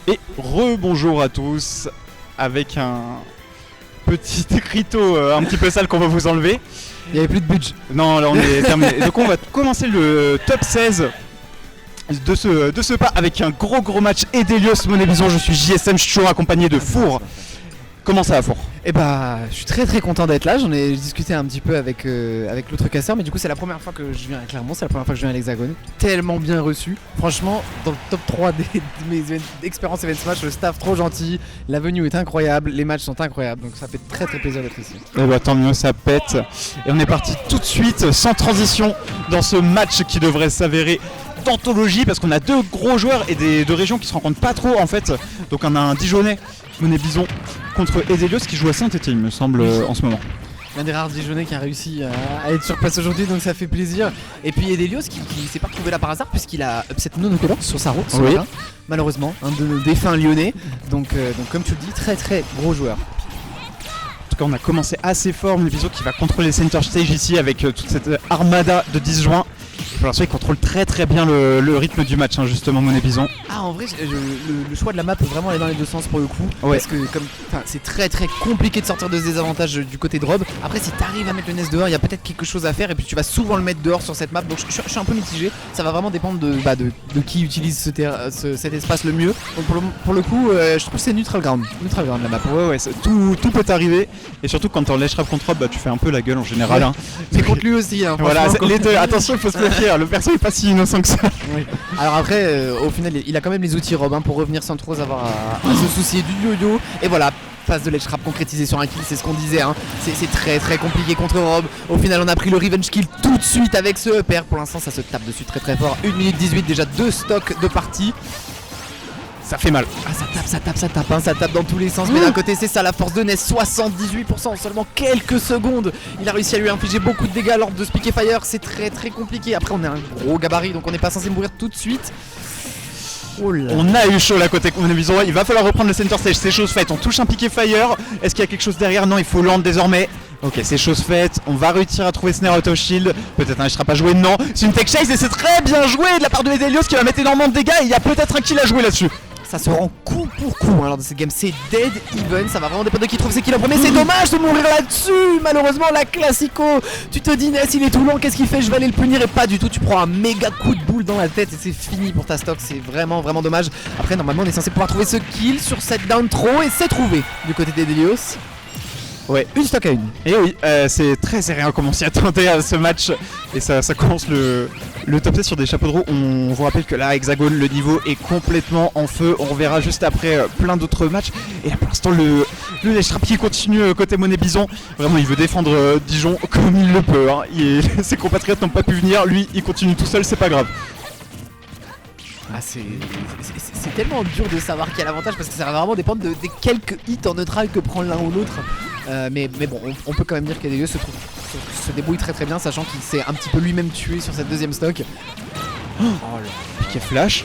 Et rebonjour à tous avec un petit écriteau un petit peu sale qu'on va vous enlever. Il n'y avait plus de budget. Non, là on est terminé. Donc on va commencer le top 16 de ce pas avec un gros match. Edelios, Monet Bison, je suis JSM, je suis toujours accompagné de Four. Comment ça va, Four? Eh bah, je suis très content d'être là. J'en ai discuté un petit peu avec l'autre casseur, mais du coup c'est la première fois que je viens à Clermont, c'est la première fois que je viens à l'Hexagone. Tellement bien reçu. Franchement, dans le top 3 de mes expériences Events Match, le staff trop gentil, la venue est incroyable, les matchs sont incroyables, donc ça fait très plaisir d'être ici. Eh bah tant mieux, ça pète. Et on est parti tout de suite, sans transition, dans ce match qui devrait s'avérer d'anthologie, parce qu'on a deux gros joueurs et deux régions qui se rencontrent pas trop en fait. Donc on a un Dijonais, Monet Bison, contre Edelios qui joue à Saint-Étienne, il me semble, en ce moment. L'un des rares Dijonais qui a réussi à être sur place aujourd'hui, donc ça fait plaisir. Et puis Edelios qui s'est pas retrouvé là par hasard, puisqu'il a upset Nonocolor sur sa route ce matin, malheureusement, un de nos défunts lyonnais. Donc comme tu le dis, très gros joueur. En tout cas, on a commencé assez fort, Monet Bison qui va contrôler Center Stage ici avec toute cette armada de 10 juin. Pour l'instant, il contrôle très bien le rythme du match, hein, justement, Monet Bison. Ah, en vrai, le choix de la map peut vraiment aller dans les deux sens pour le coup. Ouais. Parce que c'est très compliqué de sortir de ce désavantage du côté de Rob. Après, si t'arrives à mettre le nest dehors, il y a peut-être quelque chose à faire. Et puis tu vas souvent le mettre dehors sur cette map. Donc je suis un peu mitigé. Ça va vraiment dépendre de qui utilise cet espace le mieux. Donc pour le coup, je trouve que c'est neutral ground la map. Ouais, tout peut arriver. Et surtout quand t'es en ledge trap contre Rob, tu fais un peu la gueule en général. Ouais. Hein. Mais contre lui aussi. Hein, voilà, les deux. Attention, il faut se méfier. Le perso est pas si innocent que ça. Oui. Alors après, au final, il a quand même les outils Rob pour revenir sans trop avoir à se soucier du yo-yo. Et voilà, phase de ledge trap concrétisée sur un kill, c'est ce qu'on disait. Hein. C'est très compliqué contre Rob. Au final, on a pris le revenge kill tout de suite avec ce upper. Pour l'instant, ça se tape dessus très fort. 1 minute 18, déjà 2 stocks de partie. Ça fait mal. Ah, ça tape dans tous les sens. Mais d'un côté, c'est ça la force de Ness, 78% en seulement quelques secondes. Il a réussi à lui infliger beaucoup de dégâts lors de Speak Fire. C'est très compliqué. Après, on a un gros gabarit, donc on n'est pas censé mourir tout de suite. Oh là. On a eu chaud là côté Monet Bison. Il va falloir reprendre le center stage. C'est chose faite. On touche un piqué fire. Est-ce qu'il y a quelque chose derrière? Non, il faut land désormais. Ok, c'est chose faite. On va réussir à trouver Snare out of shield. Peut-être un sera pas joué. Non, c'est une tech chase et c'est très bien joué de la part de Edelios qui va mettre énormément de dégâts. Et il y a peut-être un kill à jouer là-dessus. Ça se rend coup pour coup alors dans cette game, c'est dead even, ça va vraiment dépendre de qui trouve ses kills en premier. C'est dommage de mourir là-dessus, malheureusement. La classico, tu te dis Ness il est tout long, qu'est-ce qu'il fait, je vais aller le punir. Et pas du tout, tu prends un méga coup de boule dans la tête et c'est fini pour ta stock. C'est vraiment dommage. Après normalement on est censé pouvoir trouver ce kill sur cette down throw et c'est trouvé du côté d'Edelios. Ouais, une stock à une. Et oui, c'est très serré comme on s'y attendait à ce match. Et ça commence le top 7 sur des chapeaux de roue. On vous rappelle que là, Hexagone, le niveau est complètement en feu. On reverra juste après plein d'autres matchs. Et là, pour l'instant, le ledge trap qui continue côté Monet Bison. Vraiment, il veut défendre Dijon comme il le peut. Hein. Ses compatriotes n'ont pas pu venir. Lui, il continue tout seul, c'est pas grave. Ah, c'est tellement dur de savoir qui a l'avantage parce que ça va vraiment dépendre des quelques hits en neutral que prend l'un ou l'autre. Mais bon, on peut quand même dire qu'Edelios se débrouille très bien, sachant qu'il s'est un petit peu lui-même tué sur cette deuxième stock. Oh là, piqué flash.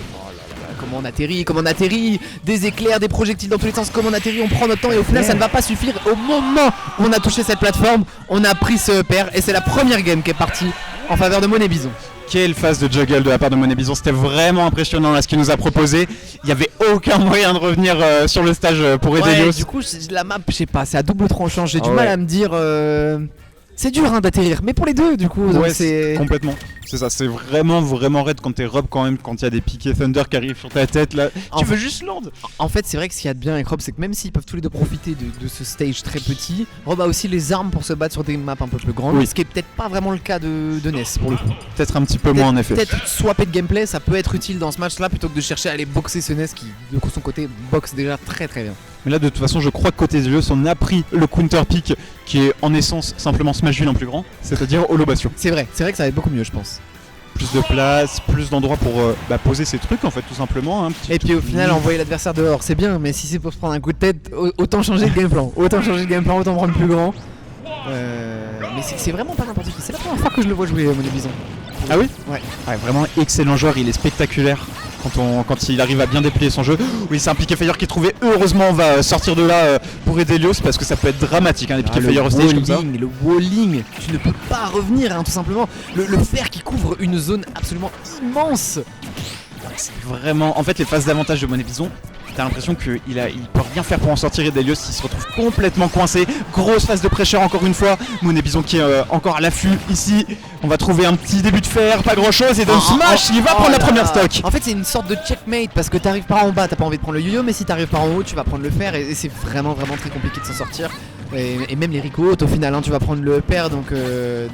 Comment on atterrit, des éclairs, des projectiles dans tous les sens, comment on atterrit, on prend notre temps et au final ça ne va pas suffire. Au moment où on a touché cette plateforme, on a pris ce upper et c'est la première game qui est partie en faveur de Monet Bison. Quelle phase de juggle de la part de Monet Bison, c'était vraiment impressionnant là ce qu'il nous a proposé. Il n'y avait aucun moyen de revenir sur le stage pour Edelios. Ouais, du coup la map, je sais pas, c'est à double tranchant, j'ai du mal à me dire... C'est dur d'atterrir, mais pour les deux du coup. Ouais, c'est complètement. C'est ça, c'est vraiment raide quand t'es Rob quand même, quand il y a des piquets Thunder qui arrivent sur ta tête là. Tu veux juste land. En fait, c'est vrai que ce qu'il y a de bien avec Rob, c'est que même s'ils peuvent tous les deux profiter de ce stage très petit, Rob a aussi les armes pour se battre sur des maps un peu plus grandes. Oui. Ce qui est peut-être pas vraiment le cas de Ness pour le coup. Peut-être un petit peu moins en effet. Peut-être swapper de gameplay, ça peut être utile dans ce match là plutôt que de chercher à aller boxer ce Ness qui de son côté boxe déjà très bien. Mais là de toute façon je crois que côté Edelios on a pris le counter pick qui est en essence simplement Smashville en plus grand, c'est-à-dire Holobation. C'est vrai que ça va être beaucoup mieux je pense. Plus de place, plus d'endroits pour poser ses trucs en fait tout simplement. Hein, et puis au final envoyer l'adversaire dehors c'est bien, mais si c'est pour se prendre un coup de tête, autant changer le game plan. Autant prendre plus grand. Mais c'est vraiment pas n'importe qui, c'est la première fois que je le vois jouer Monet Bison. Ah oui? Ouais. Vraiment excellent joueur, il est spectaculaire. Quand il arrive à bien déplier son jeu. Oui, c'est un piqué fire qui est trouvé. Heureusement, on va sortir de là pour Edelios parce que ça peut être dramatique, hein, les piqué fire au stage comme ça. Le walling, tu ne peux pas revenir, hein, tout simplement. Le fer qui couvre une zone absolument immense. C'est vraiment. En fait, les phases d'avantage de Monet Bison, t'as l'impression qu'il peut rien faire pour en sortir. Et Delios il se retrouve complètement coincé. Grosse phase de pressure encore une fois. Monet Bison qui est encore à l'affût ici. On va trouver un petit début de fer, pas grand chose. Et Don Smash, il va prendre la première stock. En fait, c'est une sorte de checkmate parce que t'arrives par en bas, t'as pas envie de prendre le yo-yo, mais si t'arrives par en haut, tu vas prendre le fer et c'est vraiment très compliqué de s'en sortir. Et même les Rico au final, hein, tu vas prendre le pair, donc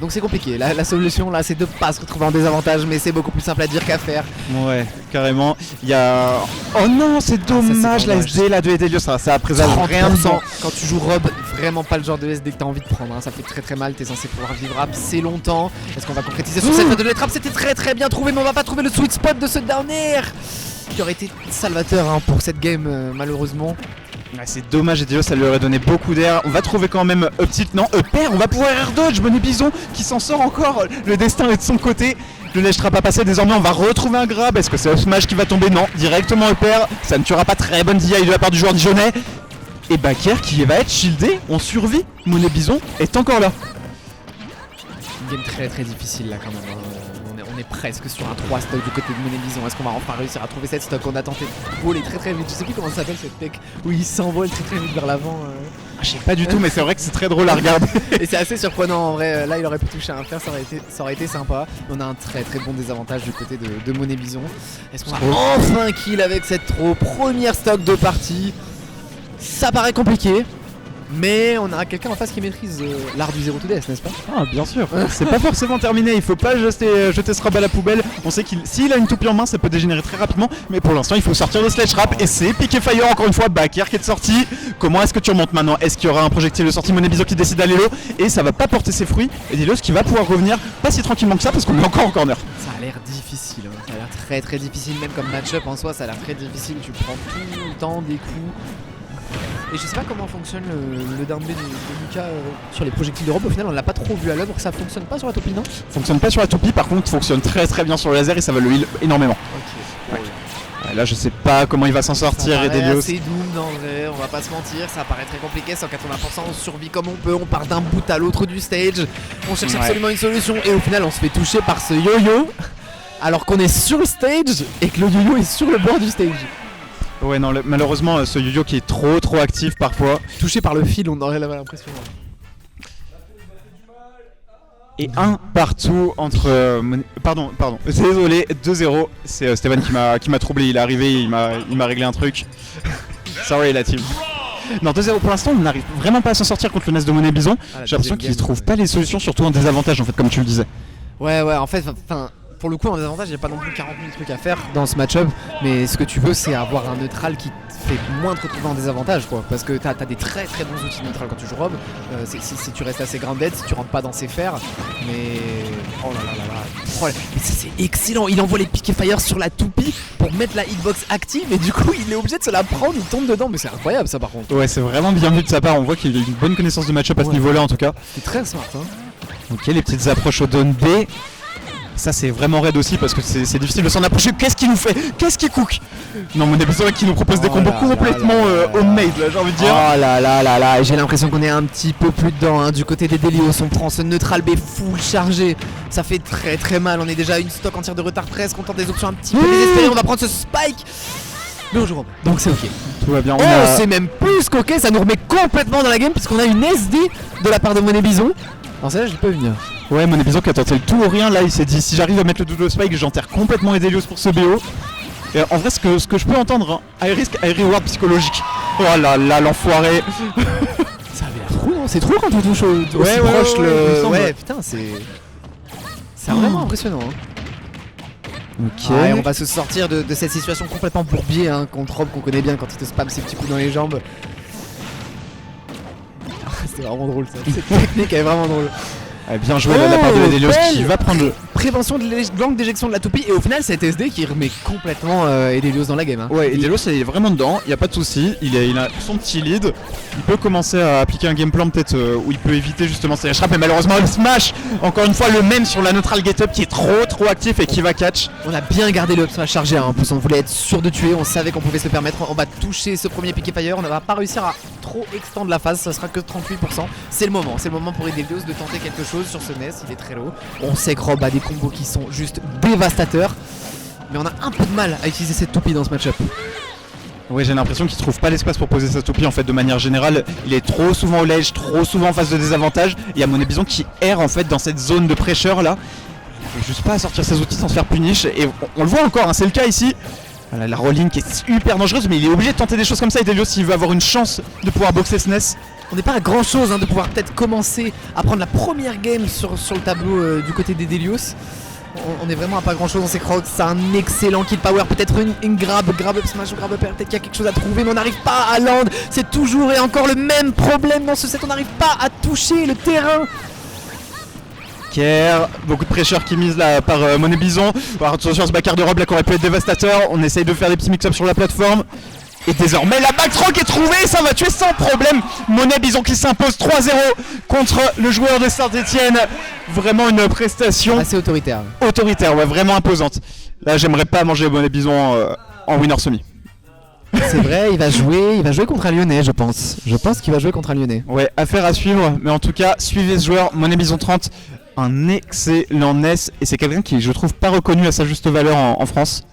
c'est compliqué. La solution là, c'est de pas se retrouver en désavantage, mais c'est beaucoup plus simple à dire qu'à faire. Ouais, carrément. Il y a. Oh non, c'est dommage, la SD là de Edelios, ça présage rien de sang. Quand tu joues Rob, vraiment pas le genre de SD que t'as envie de prendre, hein. Ça fait très mal, t'es censé pouvoir vivre assez longtemps. Est-ce qu'on va concrétiser sur cette phase de l'étrape? C'était très bien trouvé, mais on va pas trouver le sweet spot de ce dernier qui aurait été salvateur, hein, pour cette game, malheureusement. Ouais, c'est dommage, Edelios, ça lui aurait donné beaucoup d'air. On va trouver quand même Uptilt, non, Pair, on va pouvoir air dodge. Monet Bison qui s'en sort encore. Le destin est de son côté. Le laissera pas passer. Désormais, on va retrouver un grab. Est-ce que c'est Smash qui va tomber? Non, directement Pair. Ça ne tuera pas. Très bonne DI de la part du joueur dijonnais. Et Baker qui va être shieldé. On survit. Monet Bison est encore là. Une game très difficile là quand même, hein. On est presque sur un 3 stock du côté de Monet Bison. Est-ce qu'on va enfin réussir à trouver cette stock? On a tenté de voler très vite. Je sais plus comment ça s'appelle cette tech où il s'envole très vite vers l'avant. Je sais pas du tout, mais c'est vrai que c'est très drôle à regarder. Et c'est assez surprenant en vrai. Là, il aurait pu toucher un fer, ça aurait été sympa. On a un très bon désavantage du côté de Monet Bison. Est-ce qu'on va enfin kill avec cette throw? Première stock de partie. Ça paraît compliqué. Mais on a quelqu'un en face qui maîtrise l'art du 0 to DS, n'est-ce pas? Ah, bien sûr. C'est pas forcément terminé, il faut pas jeter ce rob à la poubelle. On sait qu'il s'il a une toupie en main, ça peut dégénérer très rapidement. Mais pour l'instant, il faut sortir le sledge rap. Et c'est Piqué Fire encore une fois. Baker qui est sorti. Comment est-ce que tu remontes maintenant? Est-ce qu'il y aura un projectile de sortie? Monet Bison qui décide d'aller low. Et ça va pas porter ses fruits. Et Delios qui va pouvoir revenir pas si tranquillement que ça parce qu'on est encore en corner. Ça a l'air difficile, hein. Ça a l'air très difficile, même comme match-up en soi, ça a l'air très difficile. Tu prends tout le temps des coups. Et je sais pas comment fonctionne le down B de Lucas sur les projectiles d'Europe. Au final, on l'a pas trop vu à l'œuvre. Ça fonctionne pas sur la toupie, non? Fonctionne pas sur la toupie, par contre, fonctionne très bien sur le laser et ça va le heal énormément. Ok. Ouais. Là, je sais pas comment il va s'en sortir, Edelios. C'est doom en vrai, on va pas se mentir. Ça paraît très compliqué. 180%, on survit comme on peut. On part d'un bout à l'autre du stage. On cherche absolument une solution. Et au final, on se fait toucher par ce yo-yo. Alors qu'on est sur le stage et que le yo-yo est sur le bord du stage. Ouais, non, malheureusement, ce yo-yo qui est trop actif parfois. Touché par le fil, on aurait l'impression. Et un partout entre... Pardon, désolé, 2-0. C'est Stéphane qui m'a troublé, il est arrivé, il m'a réglé un truc. Sorry la team. Non, 2-0 pour l'instant, on n'arrive vraiment pas à s'en sortir contre le NES de Monet Bison. J'ai l'impression qu'ils trouvent pas les solutions, surtout en désavantage en fait, comme tu le disais. Ouais, en fait, pour le coup, en désavantage, il n'y a pas non plus 40 000 trucs à faire dans ce match-up. Mais ce que tu veux, c'est avoir un neutral qui te fait moins te retrouver en désavantage, quoi. Parce que t'as des très bons outils neutral quand tu joues Rob. Si tu restes assez grounded, si tu rentres pas dans ses fers. Mais. Oh là là. Mais ça, c'est excellent. Il envoie les Piqué Fire sur la toupie pour mettre la hitbox active. Et du coup, il est obligé de se la prendre. Il tombe dedans. Mais c'est incroyable, ça, par contre. Ouais, c'est vraiment bien vu de sa part. On voit qu'il a une bonne connaissance de match-up à ce niveau-là, en tout cas. C'est très smart, hein. Ok, les petites approches au down B. Ça c'est vraiment raid aussi parce que c'est difficile de s'en approcher. Qu'est-ce qu'il nous fait? Qu'est-ce qu'il cook? Non, Monet Bison qui nous propose des combos complètement homemade là, j'ai envie de dire. Oh là, j'ai l'impression qu'on est un petit peu plus dedans, hein. Du côté des Delios, on prend ce neutral B full chargé. Ça fait très mal, on est déjà à une stock entière de retard presque. On tente des options un petit peu désespérées, on va prendre ce spike. Mais on joue Rob, donc c'est ok. Tout va bien. C'est même plus qu'ok, ça nous remet complètement dans la game puisqu'on a une SD de la part de Monet Bison. Alors celle-là je l'ai pas vu venir. Ouais, Monet Bison qui a tenté le tout ou rien, là il s'est dit si j'arrive à mettre le double spike j'enterre complètement Edelios pour ce BO. Et en vrai ce que je peux entendre, hein, high risk, high reward psychologique. Oh là là, l'enfoiré. Ça avait l'air trop, non? C'est trop quand on touche au ouais, proche le... Ouais, putain, c'est vraiment impressionnant, hein. Ok. Ouais, on va se sortir de cette situation complètement bourbier, hein, contre Rob qu'on connaît bien quand il te spam ses petits coups dans les jambes. C'est vraiment drôle ça, cette technique elle est vraiment drôle. Bien joué de la part de Edelios qui va prendre le... Prévention de l'angle d'éjection de la toupie et au final c'est SD qui remet complètement Edelios dans la game, hein. Ouais, Edelios il est vraiment dedans, il n'y a pas de souci, il a son petit lead. Il peut commencer à appliquer un game plan peut-être où il peut éviter justement ses frappes, mais malheureusement le smash, encore une fois le même sur la neutral get up qui est trop actif et qui va catch. On a bien gardé le up smash chargé, hein. En plus on voulait être sûr de tuer, on savait qu'on pouvait se le permettre. On va toucher ce premier Piqué Fire, on ne va pas réussir à trop extendre la phase, ça sera que 38%. C'est le moment pour Edelios de tenter quelque chose sur ce NES, il est très low. On sait que Rob a des combos qui sont juste dévastateurs, mais on a un peu de mal à utiliser cette toupie dans ce match-up. Ouais, j'ai l'impression qu'il trouve pas l'espace pour poser sa toupie en fait de manière générale. Il est trop souvent au ledge, trop souvent en phase de désavantage. Il y a Monet Bison qui erre en fait dans cette zone de pressure là. Il n'arrive juste pas à sortir ses outils sans se faire punish. Et on le voit encore, hein, c'est le cas ici. Voilà, la rolling qui est super dangereuse, mais il est obligé de tenter des choses comme ça. Et Delios, s'il veut avoir une chance de pouvoir boxer SNES. On n'est pas à grand chose de pouvoir peut-être commencer à prendre la première game sur le tableau du côté des Delios. On est vraiment à pas grand chose dans ces crocs. C'est un excellent kill power. Peut-être une grab up smash ou grab up air. Peut-être qu'il y a quelque chose à trouver, mais on n'arrive pas à land. C'est toujours et encore le même problème dans ce set. On n'arrive pas à toucher le terrain. Kerr, beaucoup de pressure qui mise là par Monet Bison. Alors, attention, ce backer de robe là qui aurait pu être dévastateur. On essaye de faire des petits mix-ups sur la plateforme. Et désormais la backthrow est trouvée, ça va tuer sans problème. Monet Bison qui s'impose 3-0 contre le joueur de Saint-Etienne. Vraiment une prestation assez autoritaire, ouais, vraiment imposante. Là j'aimerais pas manger Monet Bison en winner semi. C'est vrai, il va jouer contre un Lyonnais, je pense. Je pense qu'il va jouer contre un Lyonnais. Ouais, affaire à suivre, mais en tout cas, suivez ce joueur, Monet Bison 30, un excellent NES, et c'est quelqu'un qui je trouve pas reconnu à sa juste valeur en France.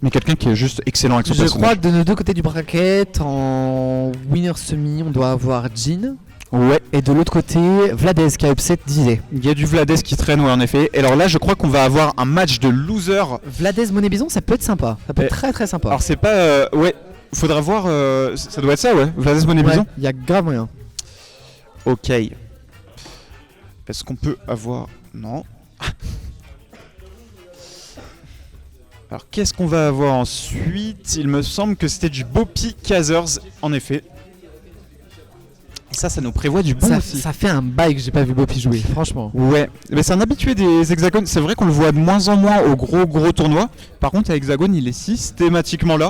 Mais quelqu'un qui est juste excellent avec son personnage. Je crois que de nos deux côtés du bracket, en winner semi, on doit avoir Jin. Ouais. Et de l'autre côté, Vladez qui a upset Dizé. Il y a du Vladez qui traîne, ouais, en effet. Et alors là, je crois qu'on va avoir un match de loser. Vladez Monet Bison, ça peut être sympa. Ça peut être très très sympa. Alors c'est pas... ouais, faudra voir... ça doit être ça, ouais. Vladez Monet Bison. Il y a grave moyen. Ok. Est-ce qu'on peut avoir... Non. Alors qu'est-ce qu'on va avoir ensuite? Il me semble que c'était du Boppy Kazers, en effet. Et ça nous prévoit du bon aussi. Ça fait un bail que j'ai pas vu Boppy jouer, franchement. Ouais, mais c'est un habitué des hexagones. C'est vrai qu'on le voit de moins en moins au gros tournois. Par contre à Hexagone, il est systématiquement là.